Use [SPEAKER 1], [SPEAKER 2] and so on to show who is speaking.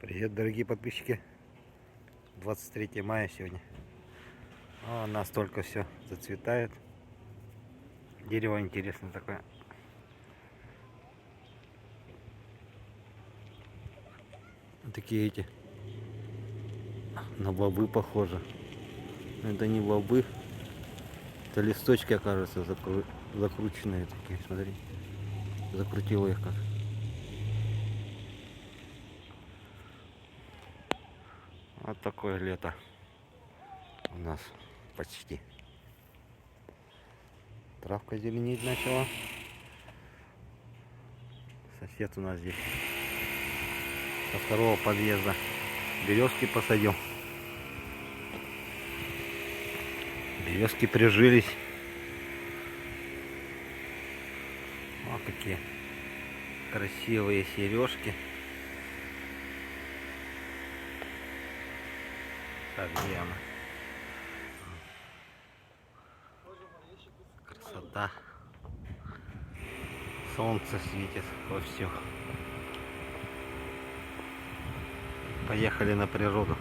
[SPEAKER 1] Привет, дорогие подписчики. 23 мая сегодня. А у нас только все зацветает. Дерево интересное такое. Такие эти на бобы похожи. Но это не бобы. Это листочки, окажется, закрученные такие. Смотри. Закрутила их как. Вот такое лето у нас почти. Травка зеленеть начала. Сосед у нас здесь со второго подъезда березки посадил. Березки прижились. Вот какие красивые сережки. Так, где она? Красота. Солнце светит вовсю. Поехали на природу.